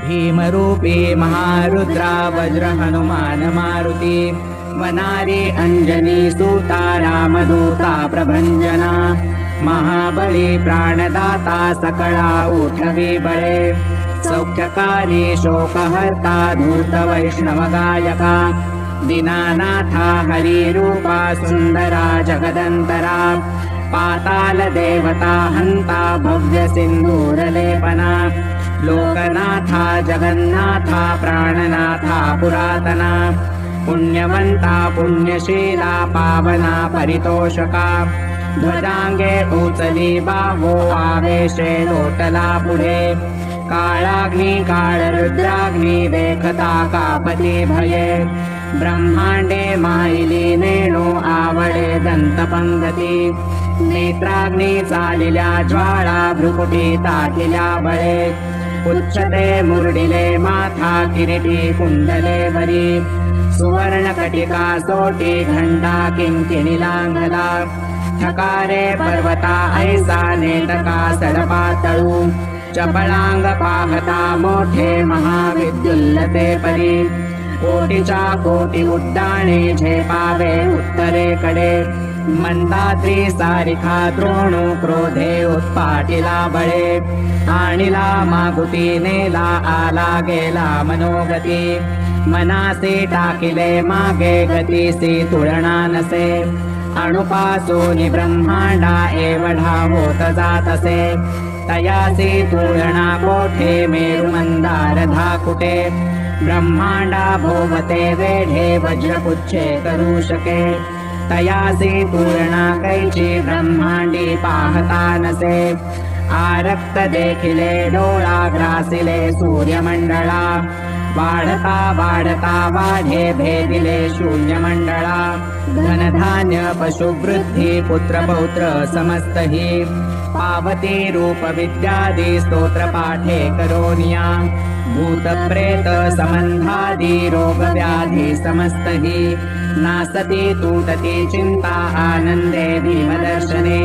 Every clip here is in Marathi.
भीमरूपी महारुद्रा वज्र हनुमान मारुती वनारी अंजनी सूता रामदूता प्रभंजना महाबली प्राणदाता सकळा उठवी बळे सौख्यकारी शोकहर्ता धूत वैष्णव गायका दीनानाथा हरिरूपा सुंदरा जगदंतरा पाताल देवता हंता भव्य सिंधूरलेपना लोकनाथा जगन्नाथा प्राणनाथा पुरातना पुण्यवंता पुण्यशीला पावना परितोषका ध्वजांगे उचली बाहो आवेशे लोटला पुढे काळाग्नी काळरुद्राग्नी देखता कापती भये ब्रह्मांडे माईली नेणो आवडे दंतपंगती नेत्राग्नी चालिल्या ज्वाळा भ्रुकुटी ताटिल्या बळे उच्चते मुरडिले माथा किरीटी कुंडले वरी सुवर्ण कटिका सोटी घंटा किंकिणी लांघला ठकारे पर्वता ऐसा नेटका सडपातळू चपळांग पाहता मोठे महाविद्युल्लते परी कोटीच्या कोटी उड्डाणे झेपावे उत्तरेकडे मंदाद्री सारिखा द्रोणू क्रोधे उत्पाटिला बळे आणिला मागुती नेला आला गेला मनोगती मनासी टाकिले मागे गतीसी तुळणा नसे अणुपासून ब्रह्मांडा एवढा होत जातसे तयासी तुळणा कोठे मेरु मंदार धाकुटे ब्रह्मांडा भोवते वेढे वज्रपुच्छे करू शके तयासी तुळणा कैची ब्रह्मांडी पाहता नसे आरक्त देखिले डोळा ग्रासिले सूर्यमंडळा वाढता वाढता वाढे भेदिले शून्यमंडळा धनधान्य पशुवृद्धी पुत्र पौत्र समस्तही पावती रूप विद्यादी स्तोत्र पाठे करोनिया भूत प्रेत संबंधादी रोग व्याधी समस्तही नासती तुटती चिंता आनंदे भीमदर्शने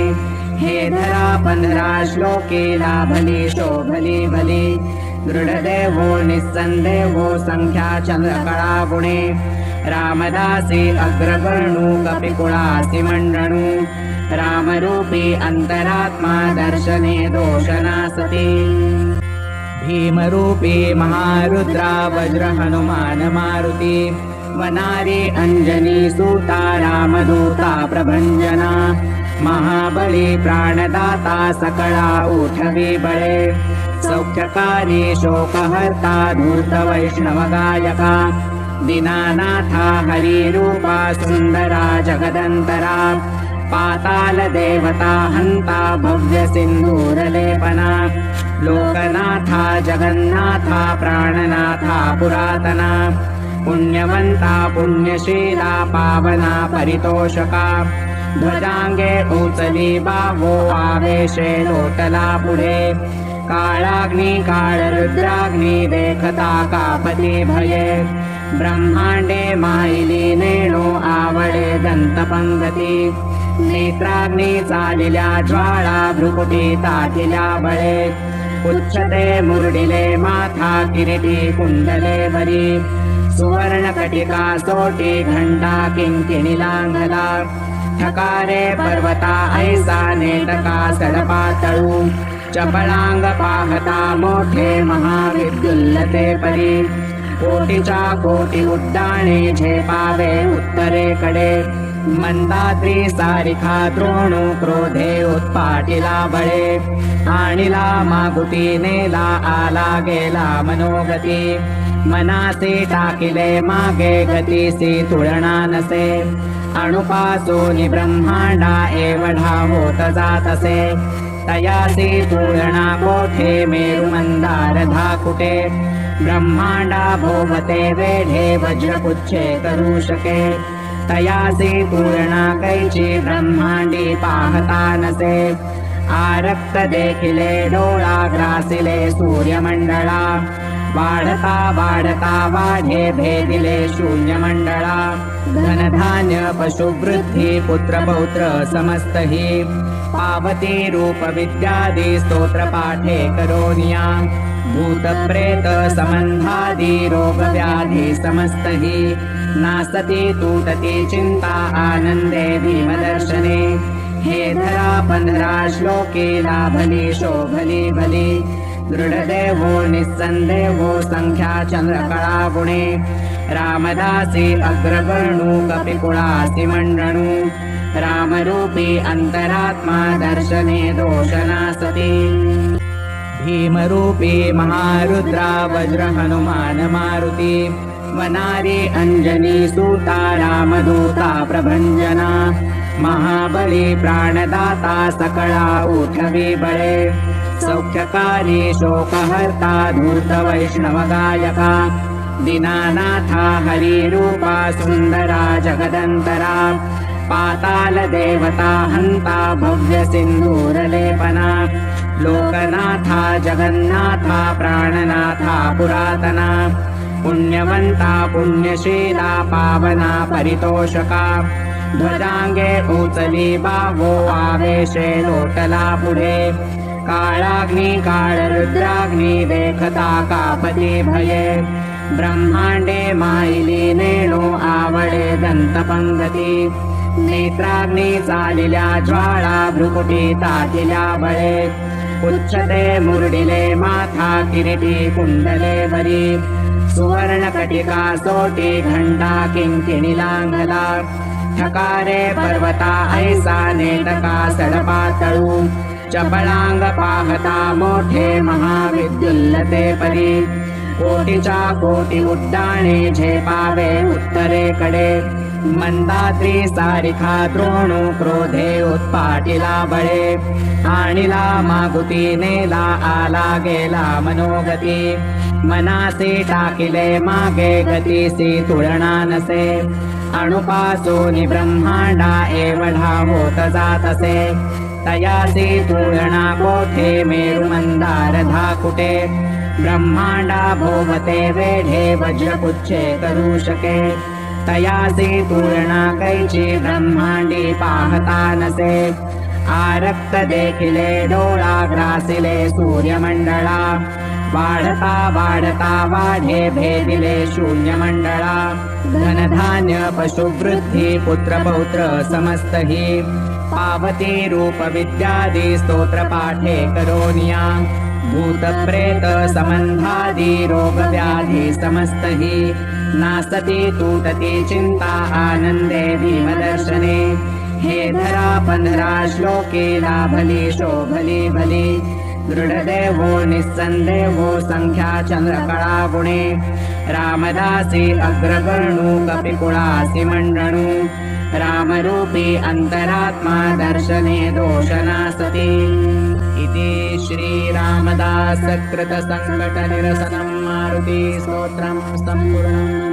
हे धरा 15 श्लोके लाभली शोभली भली दृढदेवो निस्संदेहो संख्या चंद्रकळा गुणे रामदासी अग्रगणू कपिकुळासी मंडणू रामरूपी अंतरात्मा दर्शने दोषनासती भीमरूपी महारुद्रा वज्र हनुमान मारुती वनारी अंजनी सूता रामदूता प्रभंजना महाबली प्राणदाता सकळा उठवी बळे सौख्यकारी शोकहर्ता धूत वैष्णव गायका दीनानाथा हरिरूपा सुंदरा जगदंतरा पाताल देवता हंता भव्य सिंधूरलेपना लोकनाथा जगन्नाथा प्राणनाथा पुरातना पुण्यवंता पुण्यशीला पावना परितोषका ध्वजांगे उचली बाहो आवेशे लोटला पुढे काळाग्नी काळरुद्राग्नी देखता कापती भये ब्रह्मांडे माईली नेणो आवडे दंतपंगती नेत्राग्नी चालिल्या ज्वाळा भ्रुकुटी ताटिल्या बळे उच्चते मुरडिले माथा किरीटी कुंडले वरी सुवर्ण कटिका सोटी घंटा किंकिणी लांघला ठकारे पर्वता ऐसा नेटका सडपातळू चपळांग पाहता मोठे महाविद्युल्लते परी कोटीच्या कोटी उड्डाणे झेपावे उत्तरेकडे मंदाद्री सारिखा द्रोणू क्रोधे उत्पाटिला बळे आणिला मागुती नेला आला गेला मनोगती मनासी टाकिले मागे गतीसी तुळणा नसे अणुपासून ब्रह्मांडा एवढा होत जातसे तयासी तुळणा कोठे मेरु मंदार धाकुटे ब्रह्मांडा भोवते वेढे वज्रपुच्छे करू शके तयासी तुळणा कैची ब्रह्मांडी पाहता नसे आरक्त देखिले डोळा ग्रासिले सूर्यमंडळा वाढता वाढता वाढे भेदिले शून्यमंडळा धनधान्य पशुवृद्धी पुत्र पौत्र समस्तही पावती रूप विद्यादी स्तोत्र पाठे करोनिया भूतप्रेत संबंधादि रोग व्याधि समस्त हि नासति तूटति चिंता आनंदे भीमदर्शने हे धरा पंधरा श्लोके लाभली शोभली भली दृढदेवो निस्संदेहो संख्या चंद्रकळा गुणे रामदासी अग्रवर्णु कपिकुळासी मंडणु रामरूपी अंतरात्मा दर्शने दोषनासति भीमरूपी महारुद्रा वज्र हनुमान मारुती वनारी अंजनी सूता रामदूता प्रभंजना महाबली प्राणदाता सकळा उठवी बळे सौख्यकारी शोकहर्ता धूत वैष्णव गायका दीनानाथा हरिरूपा सुंदरा जगदंतरा पाताल देवता हंता भव्य सिंधूरलेपना लोकनाथा जगन्नाथा प्राणनाथा पुरातना पुण्यवंता पुण्यशीला पावना परितोषका ध्वजांगे उचली बावो आवेशे लोटला पुढे काळाग्नी काळरुद्राग्नी देखता कापती भये ब्रह्मांडे माईली नेणो आवडे दंतपंगती नेत्राग्नी चालिल्या ज्वाळा भ्रुकुटी तातिल्या बळे उच्चते मुरडिले माथा किरीटी कुंडले वरी सुवर्ण कटिका सोटी घंटा किंकिणी लांगला ठकारे पर्वता ऐसा नेटका सडपातळू चपळांग पाहता मोठे महाविद्युल्लते परी कोटीच्या कोटी उड्डाणे झेपावे उत्तरेकडे मंदात्री सारिखा द्रोणू क्रोधे उत्पाटिला बळे आणिला मागुती नेला आला गेला मनोगती मनासी टाकिले मागे गतीसी तुलना नसे अणुपासूनि ब्रह्मांडा एवढा होत जातसे तयासी तुलना कोठे मेरु मंदार धाकुटे ब्रह्मांडा भोवते वेढे वज्रपुच्छे करू शके तयासी तुलना कैची ब्रह्मांडी पाहता नसे आरक्त देखिले डोळा ग्रासिले सूर्यमंडळा वाढता वाढता वाढे भेदिले शून्यमंडळा धनधान्य पशुवृद्धी पुत्र पौत्र समस्त हि पावती रूप विद्यादी स्तोत्र पाठे करोनिया भूत प्रेत संबंधादि रोग व्याधि समस्त हि नासति तूटति चिंता आनंदे भीमदर्शने हे धरा पंधरा श्लोके लाभली शोभली भली दृढदेवो निस्संदेहो संख्या चंद्रकळा गुणे रामदासी अग्रवर्णु कपिकुळासी मंडणु रामरूपी अंतरात्मा दर्शने दोषनासति इति श्री रामदास कृत संकट निरसनं मारुति स्तोत्रं संपूर्णम्।